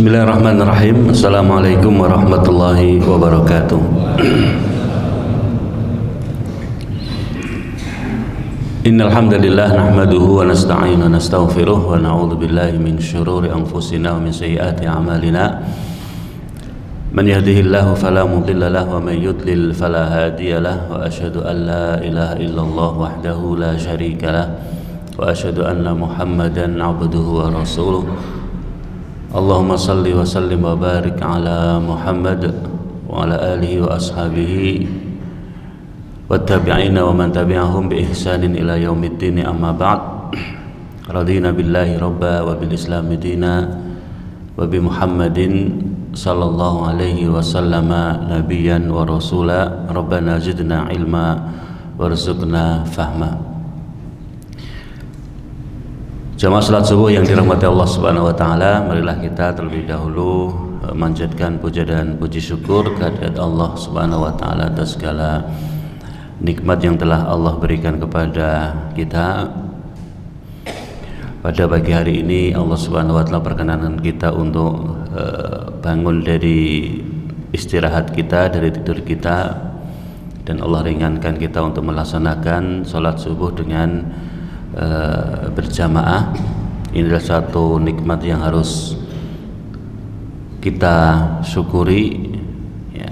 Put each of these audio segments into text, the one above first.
Bismillahirrahmanirrahim. Assalamualaikum warahmatullahi wabarakatuh. Innal hamdalillah nahmaduhu wa nasta'inu wa nastaghfiruh wa na'udzu billahi min syururi anfusina wa min sayyiati a'malina. Man yahdihillahu fala mudilla lahu wa man yudlil fala hadiya lahu wa asyhadu an la ilaha illallah wahdahu la syarika lahu wa asyhadu anna Muhammadan 'abduhu wa rasuluh. Allahumma salli wa sallim wa barik ala Muhammad wa ala alihi wa ashabihi wa tabi'ina wa man tabi'ahum bi ihsanin ila yaumiddin, amma ba'd. Radina billahi rabba wa bil islami dina wa bi Muhammadin sallallahu alaihi wa sallama nabiyyan wa rasula. Rabbana zidna ilma warzuqna fahma. Jamaah salat subuh yang dirahmati Allah Subhanahu wa taala, marilah kita terlebih dahulu memanjatkan puja dan puji syukur kehadirat Allah Subhanahu wa taala atas segala nikmat yang telah Allah berikan kepada kita. Pada pagi hari ini Allah Subhanahu wa taala perkenankan kita untuk bangun dari istirahat kita, dari tidur kita, dan Allah ringankan kita untuk melaksanakan salat subuh dengan berjamaah. Inilah satu nikmat yang harus kita syukuri ya.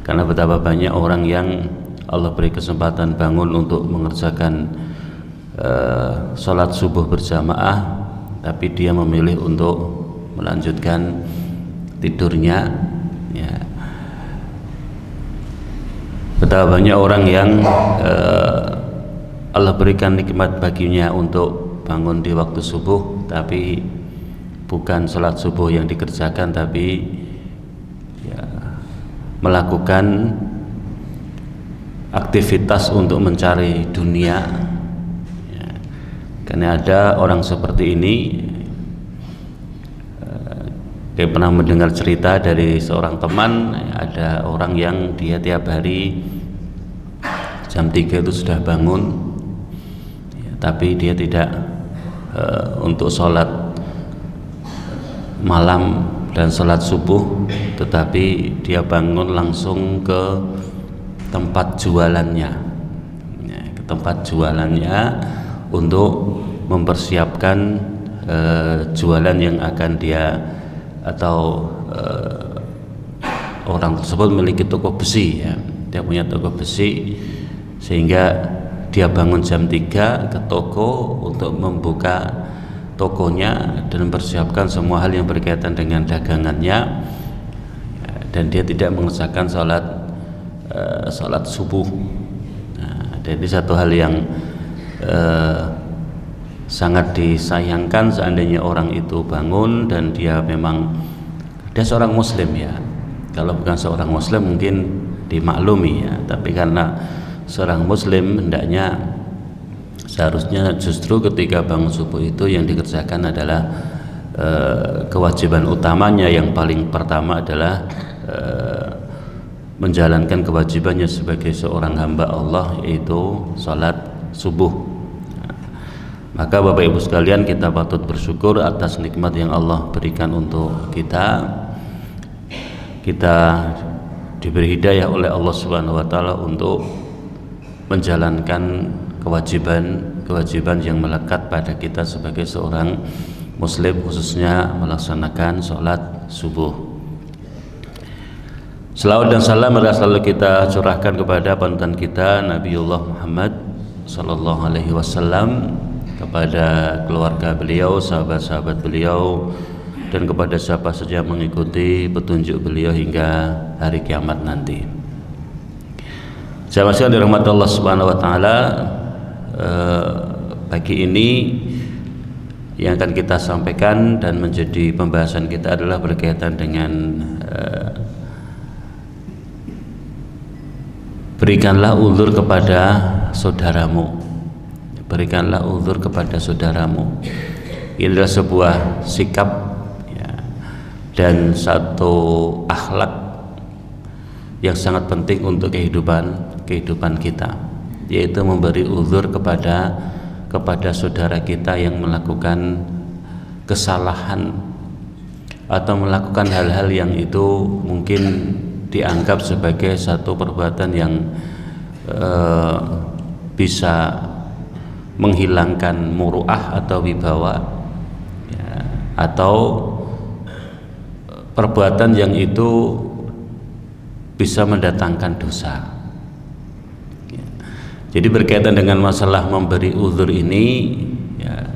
Karena betapa banyak orang yang Allah beri kesempatan bangun untuk mengerjakan sholat subuh berjamaah, tapi dia memilih untuk melanjutkan tidurnya ya. Betapa banyak orang yang Allah berikan nikmat baginya untuk bangun di waktu subuh, tapi bukan sholat subuh yang dikerjakan, tapi ya, melakukan aktivitas untuk mencari dunia ya. Karena ada orang seperti ini. Saya pernah mendengar cerita dari seorang teman, ada orang yang dia tiap hari jam 3 itu sudah bangun, tapi dia tidak untuk sholat malam dan sholat subuh, tetapi dia bangun langsung ke tempat jualannya ya, ke tempat jualannya untuk mempersiapkan jualan yang akan dia, atau orang tersebut memiliki toko besi ya. Dia punya toko besi, sehingga dia bangun jam 3 ke toko untuk membuka tokonya dan mempersiapkan semua hal yang berkaitan dengan dagangannya, dan dia tidak mengerjakan sholat subuh. Nah, jadi satu hal yang sangat disayangkan seandainya orang itu bangun dan dia memang dia seorang muslim ya. Kalau bukan seorang muslim mungkin dimaklumi ya, tapi karena seorang muslim hendaknya seharusnya justru ketika bangun subuh itu yang dikerjakan adalah kewajiban utamanya. Yang paling pertama adalah menjalankan kewajibannya sebagai seorang hamba Allah, yaitu sholat subuh. Maka Bapak Ibu sekalian, kita patut bersyukur atas nikmat yang Allah berikan untuk kita. Kita diberi hidayah oleh Allah Subhanahu wa taala untuk menjalankan kewajiban yang melekat pada kita sebagai seorang muslim, khususnya melaksanakan sholat subuh. Selawat dan salam selalu kita curahkan kepada panutan kita Nabiullah Muhammad sallallahu alaihi wasallam, kepada keluarga beliau, sahabat-sahabat beliau, dan kepada siapa saja mengikuti petunjuk beliau hingga hari kiamat nanti. Jamaah sekalian dirahmati Allah Subhanahu wa taala, pagi ini yang akan kita sampaikan dan menjadi pembahasan kita adalah berkaitan dengan berikanlah uzur kepada saudaramu. Berikanlah uzur kepada saudaramu. Ini adalah sebuah sikap ya, dan satu akhlak yang sangat penting untuk kehidupan kita, yaitu memberi uzur kepada saudara kita yang melakukan kesalahan atau melakukan hal-hal yang itu mungkin dianggap sebagai satu perbuatan yang bisa menghilangkan muruah atau wibawa, ya, atau perbuatan yang itu bisa mendatangkan dosa. Ya. Jadi berkaitan dengan masalah memberi uzur ini, ya,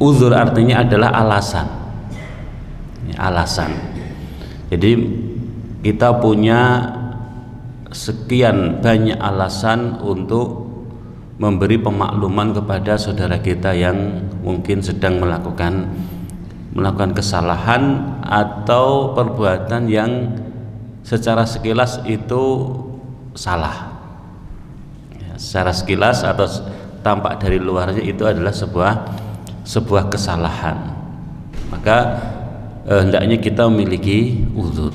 uzur artinya adalah alasan, ya, alasan. Jadi kita punya sekian banyak alasan untuk memberi pemakluman kepada saudara kita yang mungkin sedang melakukan kesalahan atau perbuatan yang secara sekilas itu salah, ya, secara sekilas atau tampak dari luarnya itu adalah sebuah kesalahan. Maka hendaknya kita memiliki uzur,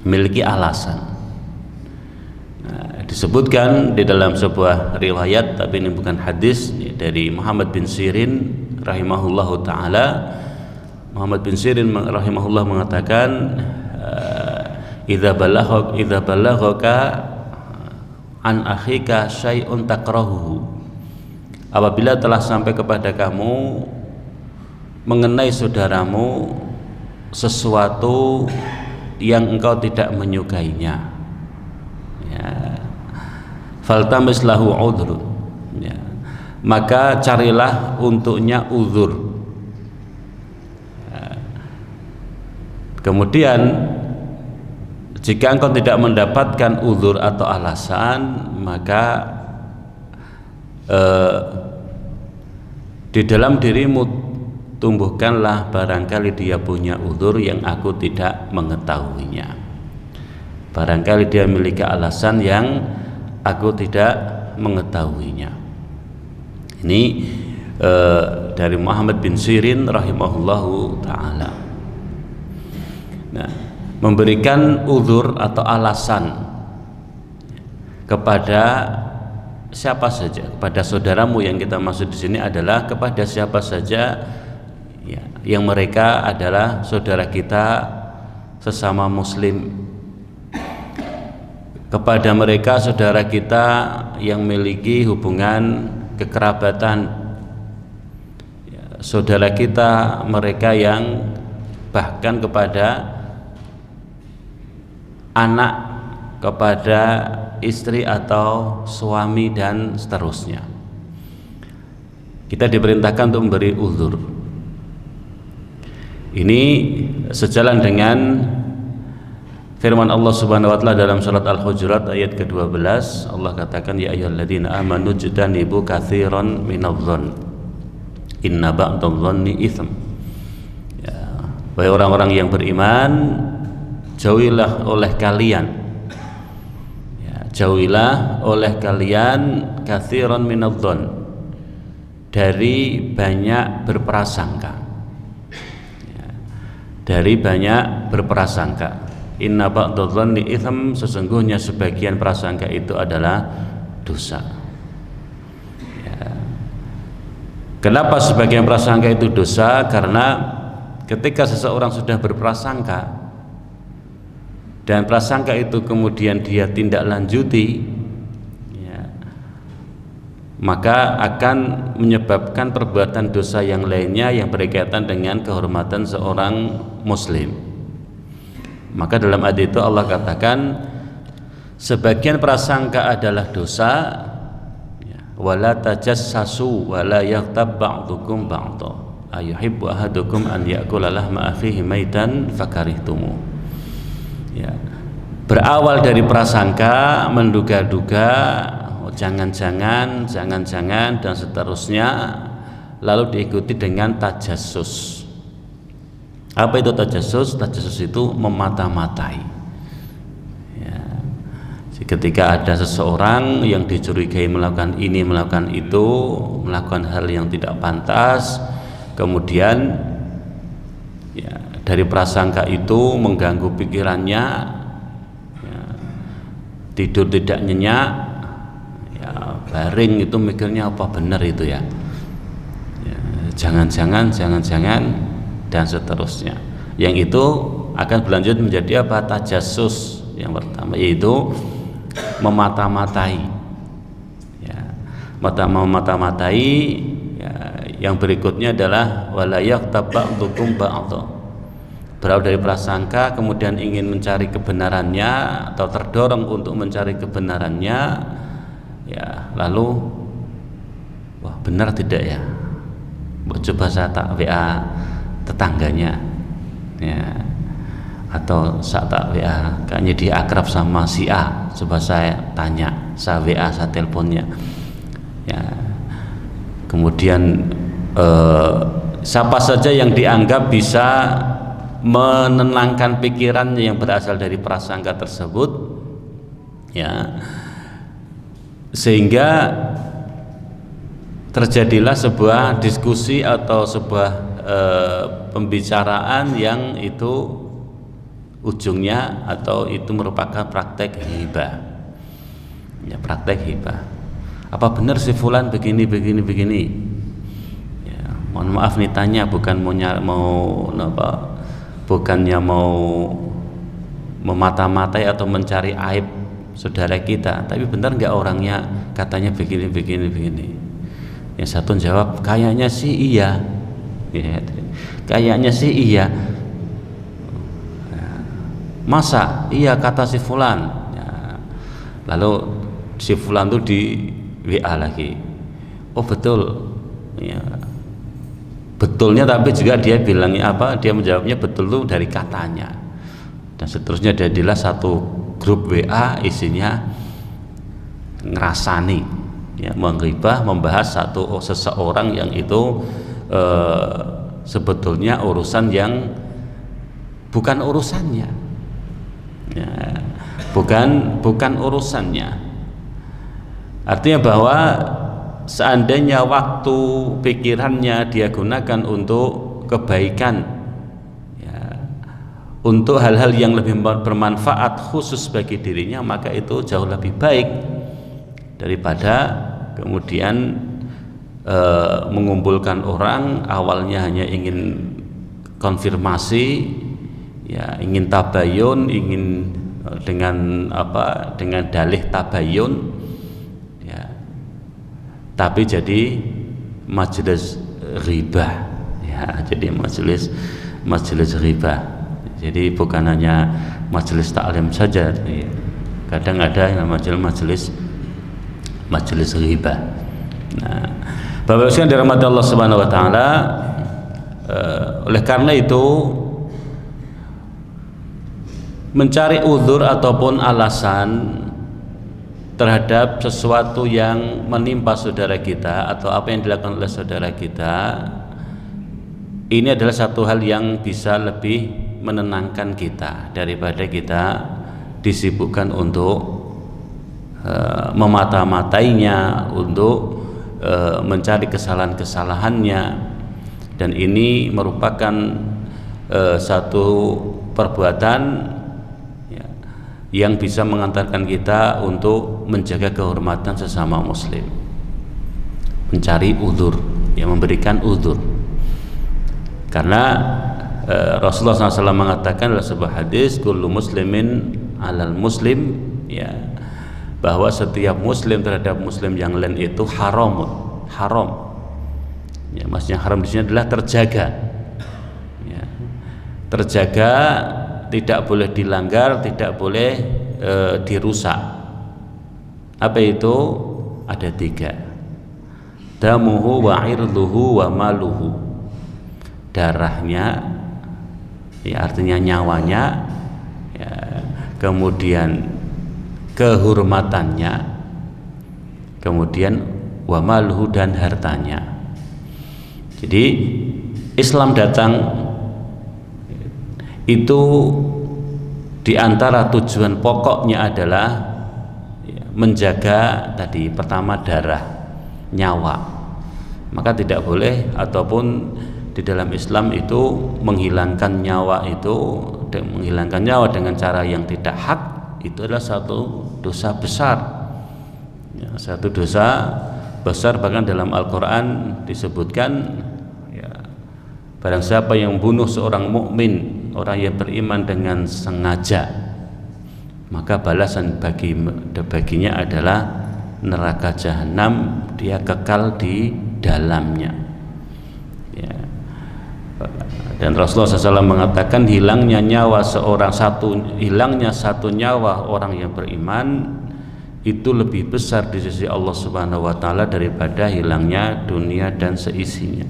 memiliki alasan. Nah, disebutkan di dalam sebuah riwayat, tapi ini bukan hadis, dari Muhammad bin Sirin rahimahullahu taala. Muhammad bin Sirin rahimahullah mengatakan, idza balaghaka an akhika syai'un takrahuhu, apabila telah sampai kepada kamu mengenai saudaramu sesuatu yang engkau tidak menyukainya, ya, faltamis lahu udhrun, ya, maka carilah untuknya uzur. Kemudian jika engkau tidak mendapatkan uzur atau alasan, maka di dalam dirimu tumbuhkanlah barangkali dia punya uzur yang aku tidak mengetahuinya. Barangkali dia memiliki alasan yang aku tidak mengetahuinya. Ini dari Muhammad bin Sirin rahimahullahu ta'ala. Nah, memberikan uzur atau alasan kepada siapa saja, kepada saudaramu, yang kita maksud di sini adalah kepada siapa saja, ya, yang mereka adalah saudara kita sesama muslim, kepada mereka saudara kita yang memiliki hubungan kekerabatan, ya, saudara kita mereka yang bahkan kepada anak, kepada istri atau suami dan seterusnya. Kita diperintahkan untuk memberi uzur. Ini sejalan dengan firman Allah Subhanahu wa taala dalam surat Al-Hujurat ayat ke-12. Allah katakan, ya ayyuhalladzina amanu jtanibu katsiran minadh-dhonn inna ba'dadh-dhonni itsm. Ya, wahai orang-orang yang beriman, jauhilah oleh kalian, ya, jauhilah oleh kalian katsiran minadh-dhonn, dari banyak berprasangka, ya, dari banyak berprasangka. Inna ba'dadh-dhonni itsm, sesungguhnya sebagian prasangka itu adalah dosa. Ya. Kenapa sebagian prasangka itu dosa? Karena ketika seseorang sudah berprasangka dan prasangka itu kemudian dia tindak lanjuti, ya, maka akan menyebabkan perbuatan dosa yang lainnya yang berkaitan dengan kehormatan seorang muslim. Maka dalam ayat itu Allah katakan sebagian prasangka adalah dosa, ya, wala tajassasu wala yaghtab ba'dukum ba'dha ayuhibbu ahadukum an ya'kula lahma akhihi maitan fakarihtumu. Ya, berawal dari prasangka, menduga-duga, jangan-jangan dan seterusnya, lalu diikuti dengan tajassus. Apa itu tajassus? Tajassus itu memata-matai. Ya. Ketika ada seseorang yang dicurigai melakukan ini, melakukan itu, melakukan hal yang tidak pantas, kemudian, ya, dari prasangka itu mengganggu pikirannya, ya, tidur tidak nyenyak, ya, baring itu mikirnya apa benar itu, ya, ya, jangan-jangan dan seterusnya. Yang itu akan berlanjut menjadi apa? Tajassus yang pertama, yaitu memata-matai, ya, memata-matai. Ya, yang berikutnya adalah wala yaghtab ba'dukum ba'dha, berawal dari prasangka kemudian ingin mencari kebenarannya atau terdorong untuk mencari kebenarannya, ya, lalu wah benar tidak ya, coba saya tak WA tetangganya, ya, atau saya tak WA, kayaknya dia akrab sama si A, coba saya tanya, saya WA, saya teleponnya, ya. Kemudian siapa saja yang dianggap bisa menenangkan pikirannya yang berasal dari prasangka tersebut, ya, sehingga terjadilah sebuah diskusi atau sebuah pembicaraan yang itu ujungnya atau itu merupakan praktek hibah, ya, praktek hibah. Apa benar si fulan begini, ya, mohon maaf nih tanya, bukan bukannya mau memata-matai atau mencari aib saudara kita, tapi benar nggak orangnya katanya begini. Yang satu jawab kayaknya sih iya, ya, kayaknya sih iya. Masa iya kata si fulan, ya. Lalu si fulan tuh di WA lagi, oh betul, ya, betulnya, tapi juga dia bilangnya apa, dia menjawabnya betul tuh dari katanya, dan seterusnya. Jadilah satu grup WA isinya ngerasani, ya, menggibah, membahas seseorang yang itu sebetulnya urusan yang bukan urusannya, ya, bukan urusannya. Artinya bahwa seandainya waktu pikirannya dia gunakan untuk kebaikan, ya, untuk hal-hal yang lebih bermanfaat khusus bagi dirinya, maka itu jauh lebih baik daripada kemudian mengumpulkan orang awalnya hanya ingin konfirmasi, ya, ingin tabayun, ingin dengan dalih tabayun, tapi jadi majelis ghibah, ya, jadi majelis ghibah. Jadi bukan hanya majelis taklim saja, ya. Kadang ada yang majelis ghibah. Nah, Bapak sekalian dirahmati Allah Subhanahu wa taala, oleh karena itu mencari uzur ataupun alasan terhadap sesuatu yang menimpa saudara kita atau apa yang dilakukan oleh saudara kita, ini adalah satu hal yang bisa lebih menenangkan kita daripada kita disibukkan untuk memata-matainya, untuk mencari kesalahan-kesalahannya. Dan ini merupakan satu perbuatan yang bisa mengantarkan kita untuk menjaga kehormatan sesama muslim, mencari uzur, yang memberikan uzur. Karena Rasulullah SAW mengatakan dalam sebuah hadis, kullu muslimin alal muslim, ya, bahwa setiap muslim terhadap muslim yang lain itu haram, ya, maksudnya haram di sini adalah terjaga, ya, terjaga, tidak boleh dilanggar, tidak boleh dirusak. Apa itu? Ada 3. Damuhu wa irduhu wa maluhu. Darahnya, ya, artinya nyawanya, ya, kemudian kehormatannya, kemudian wa maluhu, dan hartanya. Jadi Islam datang itu diantara tujuan pokoknya adalah, ya, menjaga tadi pertama darah, nyawa. Maka tidak boleh, ataupun di dalam Islam itu menghilangkan nyawa dengan cara yang tidak hak, itu adalah satu dosa besar, ya, satu dosa besar. Bahkan dalam Al-Quran disebutkan, ya, Barang siapa yang bunuh seorang mukmin, orang yang beriman dengan sengaja, maka balasan baginya adalah neraka jahanam, dia kekal di dalamnya. Ya. Dan Rasulullah SAW mengatakan hilangnya satu nyawa orang yang beriman itu lebih besar di sisi Allah Subhanahu wa taala daripada hilangnya dunia dan seisinya.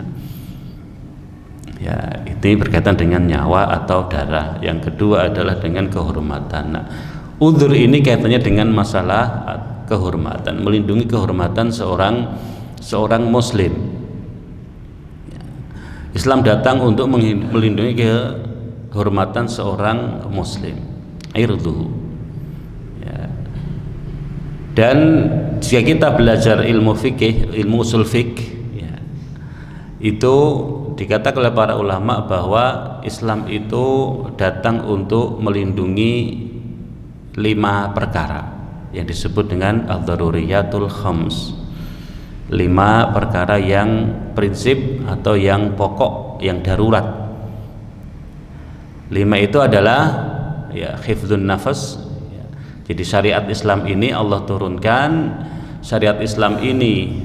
Ya, ini berkaitan dengan nyawa atau darah. Yang kedua adalah dengan kehormatan. Nah, udzur ini kaitannya dengan masalah kehormatan, melindungi kehormatan seorang muslim. Islam datang untuk melindungi kehormatan seorang muslim, irduhu. Ya. Dan jika kita belajar ilmu fikih, ilmu usul fikih, ya, itu dikatakan oleh para ulama bahwa Islam itu datang untuk melindungi 5 perkara yang disebut dengan ad-daruriyatul khams. 5 perkara yang prinsip atau yang pokok, yang darurat. 5 itu adalah ya hifdzun nafas. Ya. Jadi syariat Islam ini Allah turunkan, syariat Islam ini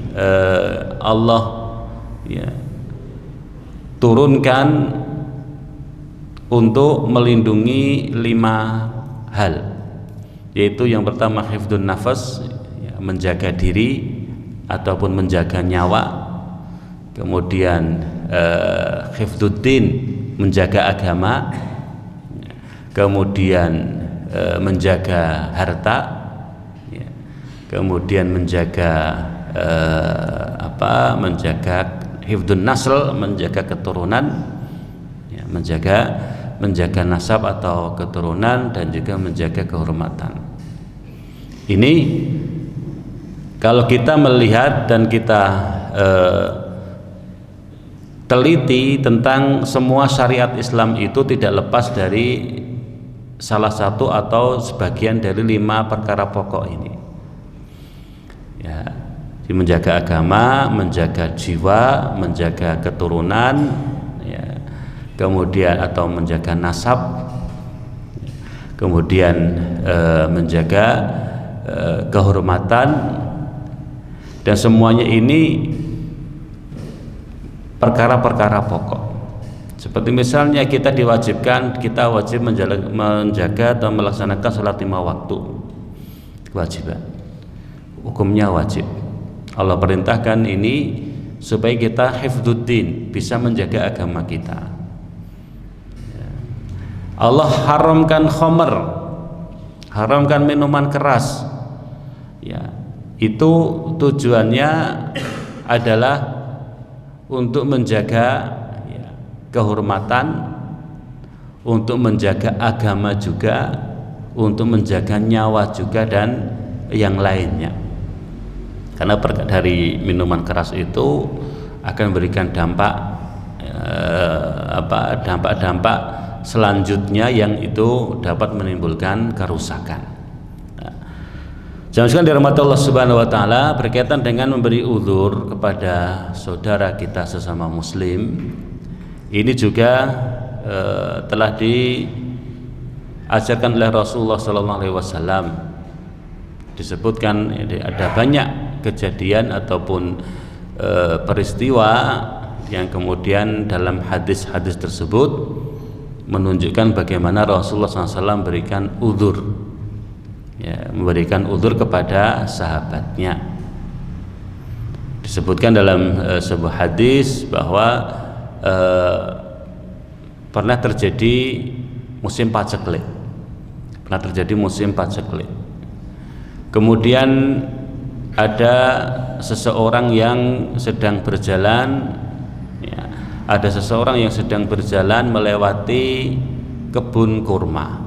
Allah ya turunkan untuk melindungi 5 hal, yaitu yang pertama hifdzun nafas, ya, menjaga diri ataupun menjaga nyawa. Kemudian hifdzuddin, menjaga agama. Kemudian menjaga harta, ya. Kemudian menjaga menjaga hifdzun nasl, menjaga keturunan, ya, menjaga nasab atau keturunan, dan juga menjaga kehormatan. Ini kalau kita melihat dan kita teliti tentang semua syariat Islam itu tidak lepas dari salah satu atau sebagian dari 5 perkara pokok ini. Ya, menjaga agama, menjaga jiwa, menjaga keturunan, ya, kemudian atau menjaga nasab, kemudian menjaga kehormatan. Dan semuanya ini perkara-perkara pokok. Seperti misalnya kita wajib menjaga atau melaksanakan sholat 5 waktu, kewajiban. Hukumnya wajib. Allah perintahkan ini supaya kita hifdzuddin, bisa menjaga agama kita. Allah haramkan khamr, haramkan minuman keras. Ya, itu tujuannya adalah untuk menjaga ya, kehormatan, untuk menjaga agama juga, untuk menjaga nyawa juga, dan yang lainnya. Karena dari minuman keras itu akan memberikan dampak selanjutnya yang itu dapat menimbulkan kerusakan. Jangan sekali dirahmati Allah Subhanahu wa taala, berkaitan dengan memberi uzur kepada saudara kita sesama muslim. Ini juga telah diajarkan oleh Rasulullah sallallahu alaihi wasallam. Disebutkan ada banyak kejadian ataupun peristiwa yang kemudian dalam hadis-hadis tersebut menunjukkan bagaimana Rasulullah SAW memberikan uzur, ya, memberikan uzur kepada sahabatnya. Disebutkan dalam sebuah hadis bahwa pernah terjadi musim paceklik, kemudian ada seseorang yang sedang berjalan, ya, melewati kebun kurma,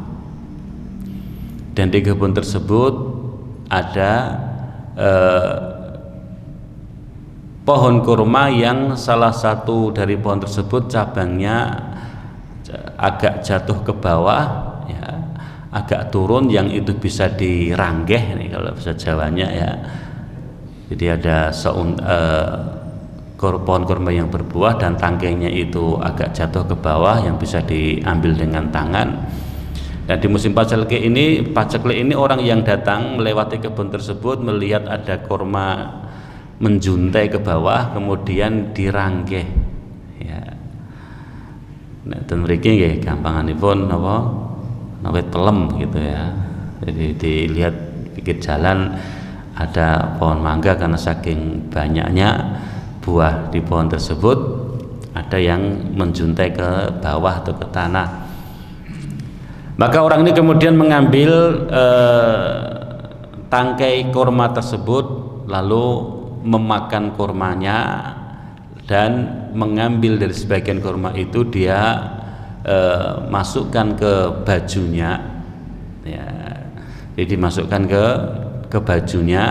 dan di kebun tersebut ada pohon kurma yang salah satu dari pohon tersebut cabangnya agak jatuh ke bawah, ya, agak turun, yang itu bisa diranggeh nih kalau bahasa Jawanya, ya. Jadi ada pohon kurma yang berbuah dan tangkainya itu agak jatuh ke bawah yang bisa diambil dengan tangan. Dan di musim paceklik ini orang yang datang melewati kebun tersebut melihat ada kurma menjuntai ke bawah kemudian dirangkeh ya. Nah, dan mriki nggih gampanganipun napa wit pelem gitu ya. Jadi dilihat pinggir jalan ada pohon mangga, karena saking banyaknya buah di pohon tersebut ada yang menjuntai ke bawah atau ke tanah. Maka orang ini kemudian mengambil tangkai kurma tersebut lalu memakan kurmanya dan mengambil dari sebagian kurma itu dia masukkan ke bajunya ya. Jadi dimasukkan ke bajunya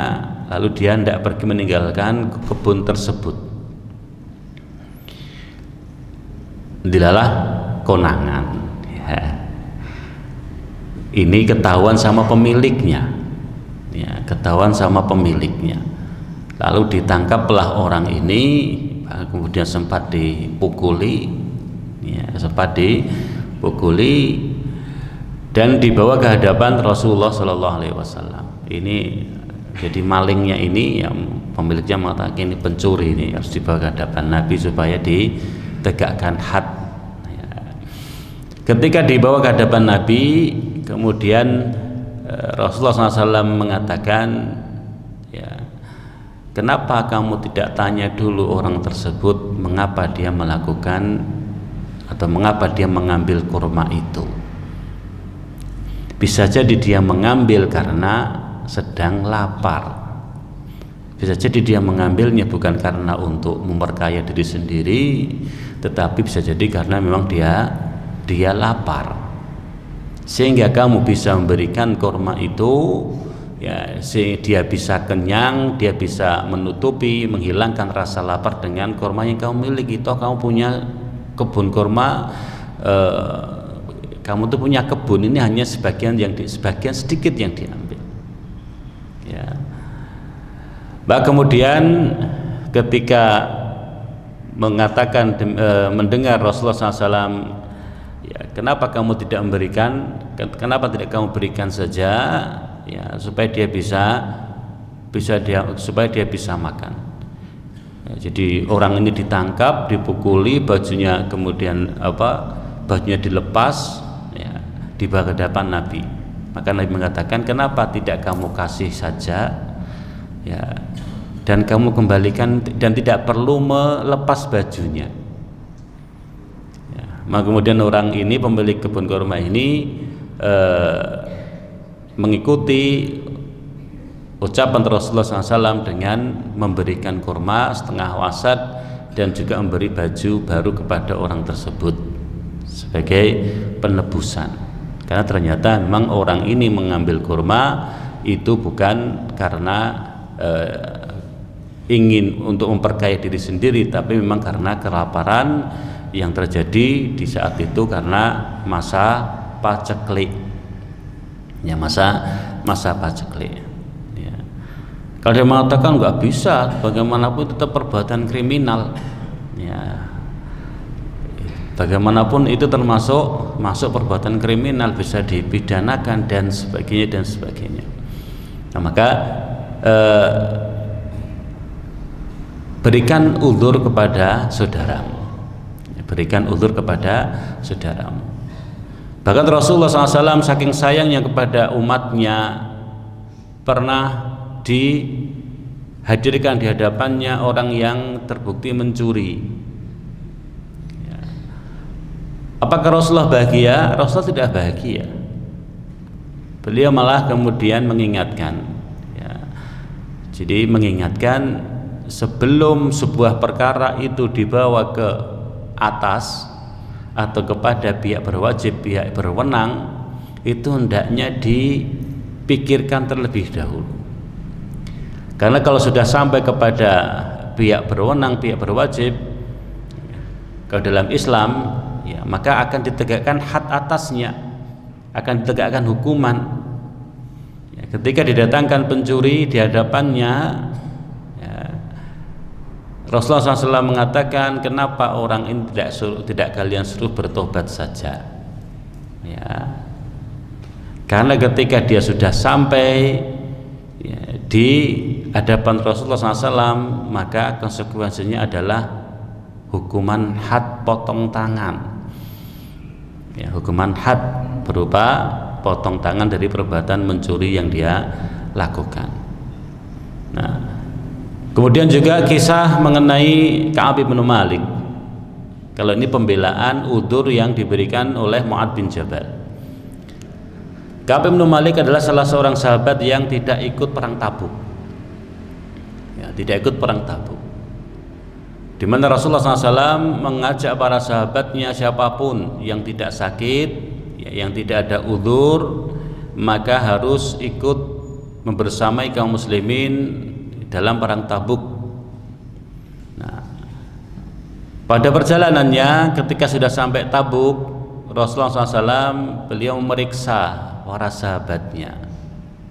lalu dia tidak pergi meninggalkan kebun tersebut. Dilalah konangan ya. Ini ketahuan sama pemiliknya ya, ketahuan sama pemiliknya. Lalu ditangkaplah orang ini, kemudian sempat dipukuli ya, dan dibawa ke hadapan Rasulullah SAW. Ini jadi malingnya ini yang pemiliknya mengatakan ini pencuri, ini harus dibawa ke hadapan Nabi supaya ditegakkan had ya. Ketika dibawa ke hadapan Nabi, kemudian Rasulullah SAW mengatakan ya, kenapa kamu tidak tanya dulu orang tersebut mengapa dia melakukan atau mengapa dia mengambil kurma itu? Bisa jadi dia mengambil karena sedang lapar. Bisa jadi dia mengambilnya bukan karena untuk memperkaya diri sendiri, tetapi bisa jadi karena memang dia lapar. Sehingga kamu bisa memberikan kurma itu ya, sehingga dia bisa kenyang, dia bisa menutupi, menghilangkan rasa lapar dengan kurma yang kamu miliki. Toh kamu punya kebun kurma, kamu tuh punya kebun, ini hanya sebagian sedikit yang diambil ya. Kemudian ketika mengatakan mendengar Rasulullah SAW ya, kenapa kamu tidak memberikan, kenapa tidak kamu berikan saja ya, supaya dia bisa makan ya. Jadi orang ini ditangkap, dipukuli, bajunya kemudian bajunya dilepas ya, dibawa ke hadapan Nabi. Maka Nabi mengatakan, kenapa tidak kamu kasih saja ya, dan kamu kembalikan dan tidak perlu melepas bajunya ya. Maka kemudian orang ini, pemilik kebun kurma ini mengikuti ucapan Rasulullah SAW dengan memberikan kurma setengah wasad dan juga memberi baju baru kepada orang tersebut sebagai penebusan. Karena ternyata memang orang ini mengambil kurma itu bukan karena ingin untuk memperkaya diri sendiri, tapi memang karena kelaparan yang terjadi di saat itu karena masa paceklik ya, masa paceklik ya. Kalau dia mengatakan nggak bisa, bagaimanapun tetap perbuatan kriminal ya, bagaimanapun itu masuk perbuatan kriminal, bisa dipidanakan dan sebagainya. Nah, maka berikan uzur kepada saudaramu, berikan uzur kepada saudaramu. Bahkan Rasulullah SAW saking sayangnya kepada umatnya, pernah dihadirkan di hadapannya orang yang terbukti mencuri. Apakah Rasulullah bahagia? Rasulullah tidak bahagia. Beliau malah kemudian mengingatkan ya. Jadi mengingatkan sebelum sebuah perkara itu dibawa ke atas atau kepada pihak berwajib, pihak berwenang, itu hendaknya dipikirkan terlebih dahulu. Karena kalau sudah sampai kepada pihak berwenang, pihak berwajib, kalau dalam Islam ya, maka akan ditegakkan had atasnya, akan ditegakkan hukuman ya, ketika didatangkan pencuri di hadapannya ya, Rasulullah SAW mengatakan, kenapa orang ini tidak kalian suruh bertobat saja? Ya, karena ketika dia sudah sampai ya, di hadapan Rasulullah SAW, maka konsekuensinya adalah hukuman had, potong tangan. Ya, hukuman had berupa potong tangan dari perbuatan mencuri yang dia lakukan. Nah, kemudian juga kisah mengenai Ka'ab bin Malik. Kalau ini pembelaan udzur yang diberikan oleh Mu'adz bin Jabal. Ka'ab bin Malik adalah salah seorang sahabat yang tidak ikut perang Tabuk. Ya, tidak ikut perang Tabuk. Di mana Rasulullah SAW mengajak para sahabatnya, siapapun yang tidak sakit, ya, yang tidak ada udzur, maka harus ikut membersamai kaum muslimin dalam perang Tabuk. Nah, pada perjalanannya ketika sudah sampai Tabuk, Rasulullah SAW beliau memeriksa para sahabatnya,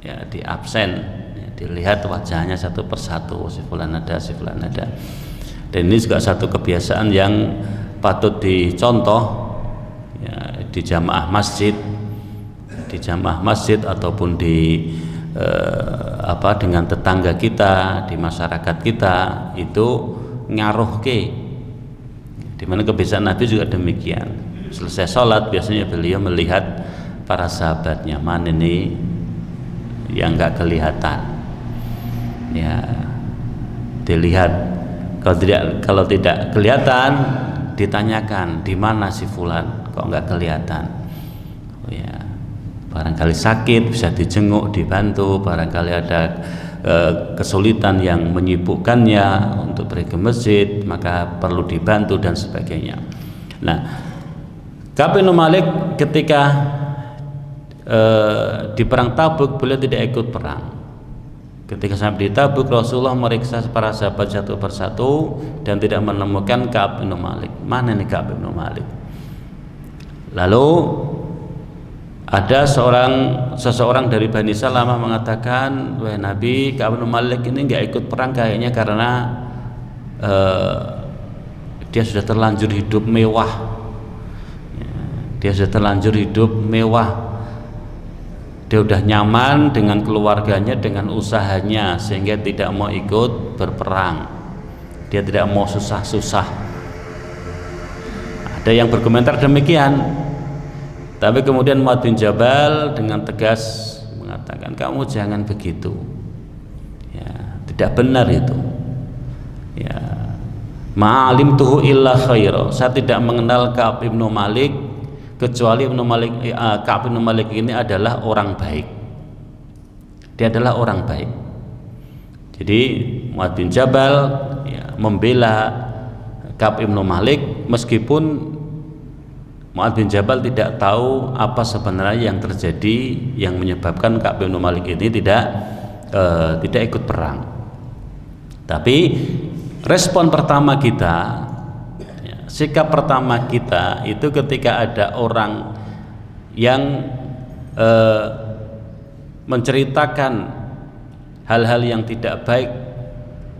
ya, di absen, ya, dilihat wajahnya satu persatu, si fulan ada, si fulan ada. Dan ini juga satu kebiasaan yang patut dicontoh, ya, di jamaah masjid, ataupun di dengan tetangga kita, di masyarakat kita, itu ngaruhke. Di mana kebiasaan Nabi juga demikian. Selesai sholat biasanya beliau melihat para sahabatnya, mana ini yang nggak kelihatan, ya dilihat. Kalau tidak kelihatan, ditanyakan di mana si fulan, kok nggak kelihatan. Oh ya, barangkali sakit bisa dijenguk, dibantu. Barangkali ada kesulitan yang menyibukkannya untuk pergi ke masjid, maka perlu dibantu dan sebagainya. Nah, Ka'ab bin Malik ketika di perang Tabuk beliau tidak ikut perang. Ketika sampai di Tabuk, Rasulullah meriksa para sahabat satu persatu dan tidak menemukan Ka'ab bin Malik. Mana nih Ka'ab bin Malik? Lalu ada seseorang dari Bani Salamah mengatakan, wahai Nabi, Ka'ab bin Malik ini nggak ikut perang kayaknya karena dia sudah terlanjur hidup mewah. Dia sudah terlanjur hidup mewah. Dia sudah nyaman dengan keluarganya, dengan usahanya, sehingga tidak mau ikut berperang. Dia tidak mau susah-susah. Ada yang berkomentar demikian. Tapi kemudian Mu'adz bin Jabal dengan tegas mengatakan, kamu jangan begitu. Ya, tidak benar itu. Ya, ma'alimtuhu illa khaira. Saya tidak mengenal Ka'ab bin Malik kecuali Ka'ab bin Malik ini adalah orang baik. Dia adalah orang baik. Jadi Mu'adz bin Jabal ya, membela Ka'ab bin Malik meskipun Mu'adz bin Jabal tidak tahu apa sebenarnya yang terjadi yang menyebabkan Ka'ab bin Malik ini tidak ikut perang. Tapi respon pertama kita, sikap pertama kita itu ketika ada orang yang menceritakan hal-hal yang tidak baik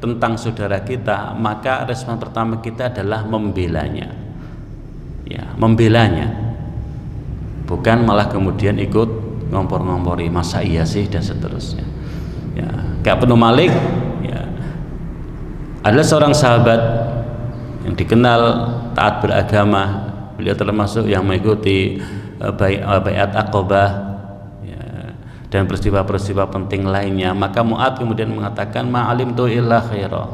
tentang saudara kita, maka respon pertama kita adalah membelanya, ya, membelanya, bukan malah kemudian ikut ngompor-ngompori, masa iya sih dan seterusnya. Ya, Ka'ab bin Malik ya, adalah seorang sahabat yang dikenal taat beragama. Beliau termasuk yang mengikuti baiat Aqabah ya, dan peristiwa-peristiwa penting lainnya. Maka Mu'adz kemudian mengatakan, ma'alimtu illa khaira.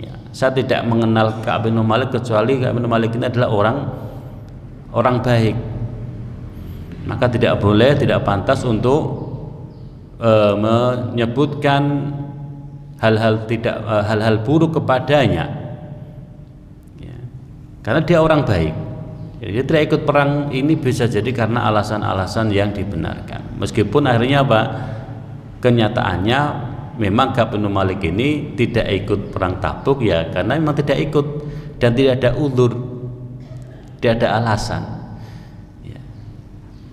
Ya, saya tidak mengenal Ka'ab bin Malik kecuali Ka'ab bin Malik ini adalah orang baik. Maka tidak boleh, tidak pantas untuk menyebutkan hal-hal buruk kepadanya. Karena dia orang baik. Jadi dia tidak ikut perang ini bisa jadi karena alasan-alasan yang dibenarkan. Meskipun akhirnya apa? Kenyataannya memang Ka'ab bin Malik ini tidak ikut perang Tabuk ya karena memang tidak ikut dan tidak ada uzur, tidak ada alasan. Ya.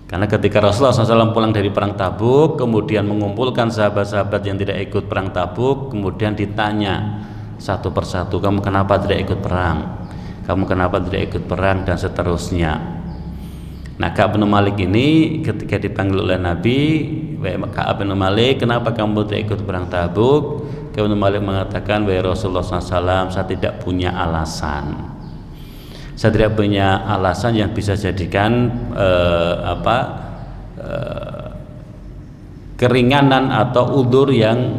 Karena ketika Rasulullah SAW pulang dari perang Tabuk, kemudian mengumpulkan sahabat-sahabat yang tidak ikut perang Tabuk, kemudian ditanya satu persatu, kamu kenapa tidak ikut perang, kamu kenapa tidak ikut perang, dan seterusnya. Nah, Ka'ab bin Malik ini ketika dipanggil oleh Nabi, Ka'ab bin Malik, kenapa kamu tidak ikut perang Tabuk? Ka'ab bin Malik mengatakan, wahai Rasulullah SAW, saya tidak punya alasan. Saya tidak punya alasan yang bisa jadikan keringanan atau udzur yang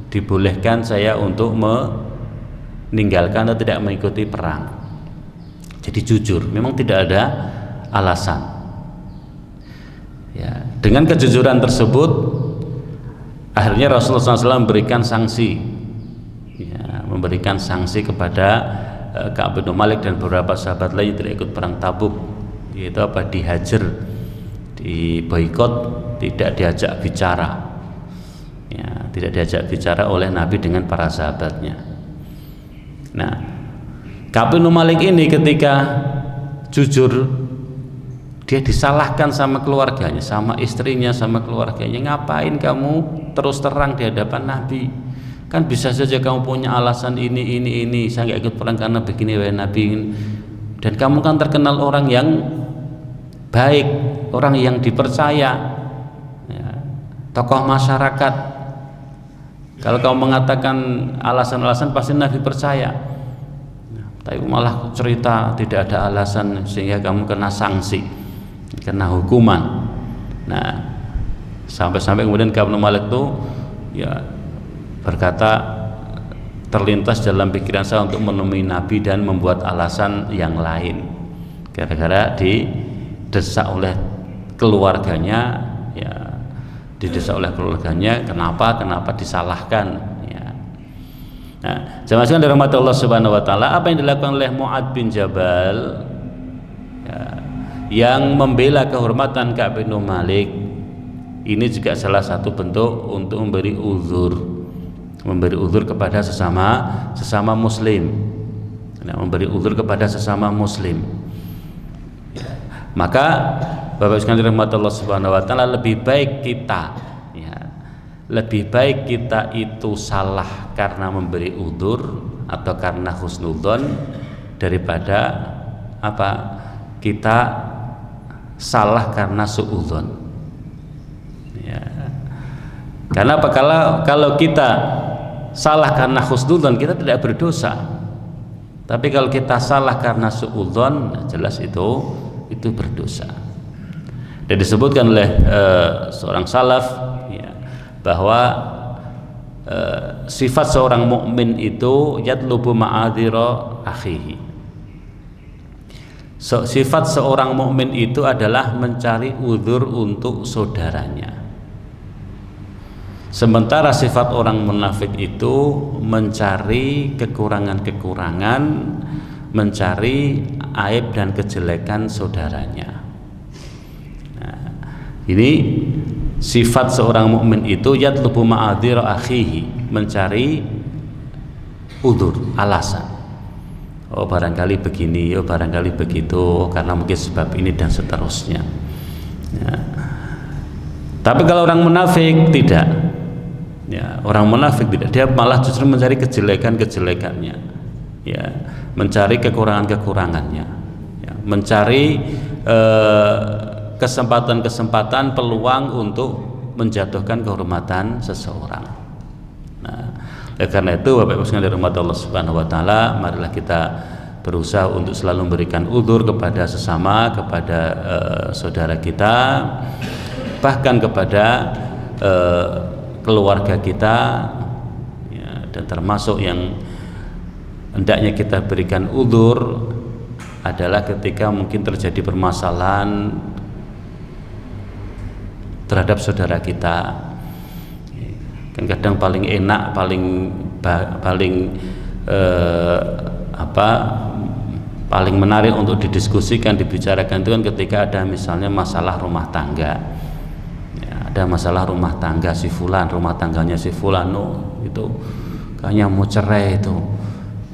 dibolehkan saya untuk meninggalkan atau tidak mengikuti perang. Jadi jujur, memang tidak ada alasan. Ya, dengan kejujuran tersebut, akhirnya Rasulullah SAW memberikan sanksi, ya, memberikan sanksi kepada Ka'ab bin Malik dan beberapa sahabat lain yang tidak ikut perang Tabuk, yaitu dihajar, diboikot, tidak diajak bicara, ya, tidak diajak bicara oleh Nabi dengan para sahabatnya. Nah, Ka'ab bin Malik ini ketika jujur, dia disalahkan sama keluarganya, sama istrinya, sama keluarganya. Ngapain kamu terus terang di hadapan Nabi? Kan bisa saja kamu punya alasan ini, saya nggak ikut perang karena begini, wahai Nabi. Dan kamu kan terkenal orang yang baik, orang yang dipercaya, ya, tokoh masyarakat. Kalau kamu mengatakan alasan-alasan pasti Nabi percaya. Tapi malah cerita tidak ada alasan sehingga kamu kena sanksi, kena hukuman. Nah, sampai-sampai kemudian Ka'ab bin Malik itu ya berkata, terlintas dalam pikiran saya untuk menemui Nabi dan membuat alasan yang lain, gara-gara didesak oleh keluarganya, ya, didesak oleh keluarganya, kenapa disalahkan, ya. Nah, jemaah sekalian dirahmati Allah Subhanahu wa taala, apa yang dilakukan oleh Mu'adz bin Jabal, ya, yang membela kehormatan Ka'ab bin Malik, ini juga salah satu bentuk untuk memberi uzur kepada sesama muslim. Nah, memberi uzur kepada sesama muslim. Maka Bapak sekalian dirahmati Allah Subhanahu wa taala, lebih baik kita itu salah karena memberi uzur atau karena husnudzon daripada kita salah karena suudzon. Ya. Karena kalau kita salah karena husnudzon, kita tidak berdosa. Tapi kalau kita salah karena suudzon, jelas itu berdosa. Dan disebutkan oleh seorang salaf, ya, bahwa sifat seorang mukmin itu yatlubu ma'adzira akhihi. Sifat seorang mukmin itu adalah mencari uzur untuk saudaranya. Sementara sifat orang munafik itu mencari kekurangan-kekurangan, mencari aib dan kejelekan saudaranya. Nah, ini sifat seorang mukmin itu yatlubu ma'adzira akhihi, mencari udzur, alasan. Oh, barangkali begini, oh barangkali begitu, karena mungkin sebab ini dan seterusnya. Ya. Tapi kalau orang munafik tidak. Ya, orang munafik tidak, dia malah justru mencari kejelekan-kejelekannya, ya, mencari kekurangan-kekurangannya, ya, mencari kesempatan-kesempatan, peluang untuk menjatuhkan kehormatan seseorang. Nah, karena itu Bapak Ibu sekalian dirahmati Allah Subhanahu wa taala, marilah kita berusaha untuk selalu memberikan uzur kepada sesama, kepada saudara kita, bahkan kepada keluarga kita, ya, dan termasuk yang hendaknya kita berikan uzur adalah ketika mungkin terjadi permasalahan terhadap saudara kita. Kan kadang paling enak, paling menarik untuk didiskusikan, dibicarakan itu kan ketika ada misalnya masalah rumah tangga. Ada masalah rumah tangga si fulan, rumah tangganya si fulan, itu kayaknya mau cerai, itu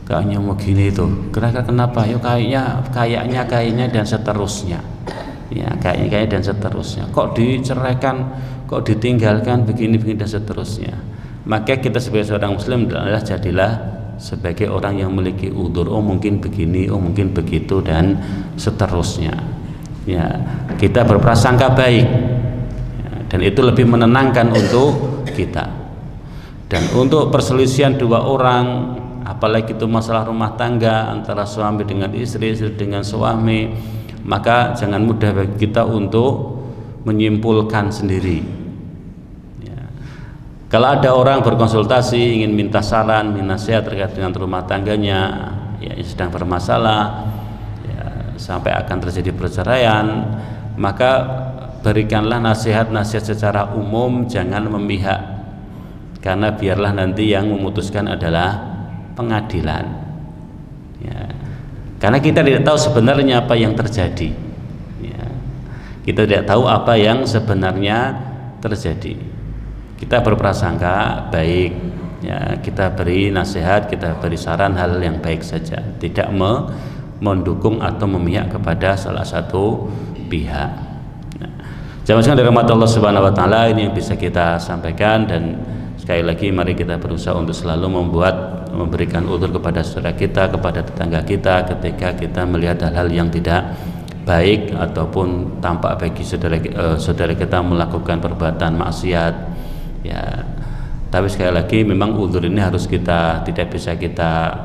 kayaknya mau gini, itu kira-kira kenapa? Yuk kayaknya dan seterusnya, ya, kayaknya dan seterusnya. Kok diceraikan, kok ditinggalkan, begini dan seterusnya. Maka kita sebagai seorang muslim adalah jadilah sebagai orang yang memiliki udzur, oh mungkin begini, oh mungkin begitu, dan seterusnya. Ya, kita berprasangka baik, ya, dan itu lebih menenangkan untuk kita. Dan untuk perselisihan dua orang, apalagi itu masalah rumah tangga antara suami dengan istri, istri dengan suami, maka jangan mudah bagi kita untuk menyimpulkan sendiri. Kalau ada orang berkonsultasi ingin minta saran, minta nasihat terkait dengan rumah tangganya, ya, yang sedang bermasalah, ya, sampai akan terjadi perceraian, maka berikanlah nasihat-nasihat secara umum, jangan memihak, karena biarlah nanti yang memutuskan adalah pengadilan. Ya. Karena kita tidak tahu sebenarnya apa yang terjadi. Ya. Kita tidak tahu apa yang sebenarnya terjadi. Kita berprasangka baik, ya, kita beri nasihat, kita beri saran hal yang baik saja, tidak mendukung atau memihak kepada salah satu pihak. Nah, jamaah sekalian dirahmati Allah Subhanahu wa taala, ini yang bisa kita sampaikan, dan sekali lagi mari kita berusaha untuk selalu memberikan udzur kepada saudara kita, kepada tetangga kita ketika kita melihat hal-hal yang tidak baik ataupun tampak bagi saudara kita melakukan perbuatan maksiat. Ya, tapi sekali lagi memang udzur ini harus tidak bisa kita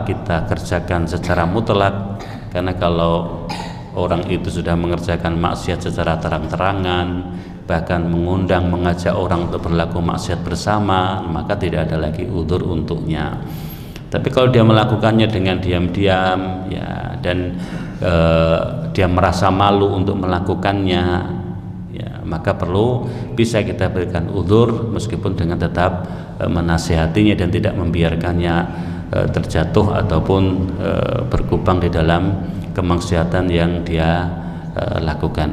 kita kerjakan secara mutlak, karena kalau orang itu sudah mengerjakan maksiat secara terang-terangan, bahkan mengajak orang untuk berlaku maksiat bersama, maka tidak ada lagi udzur untuknya. Tapi kalau dia melakukannya dengan diam-diam, ya, dan dia merasa malu untuk melakukannya, ya, maka perlu bisa kita berikan udzur meskipun dengan tetap menasihatinya dan tidak membiarkannya terjatuh ataupun berkubang di dalam kemaksiatan yang dia lakukan.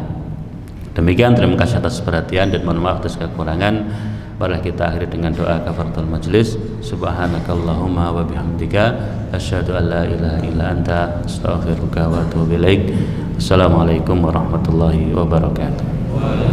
Demikian, terima kasih atas perhatian dan mohon maaf atas kekurangan. Marilah kita akhiri dengan doa kafaratul majlis. Subhanakallahumma wa bihamdika asyhadu an la ilaha illa anta astaghfiruka wa atubu ilaik. Assalamualaikum warahmatullahi wabarakatuh.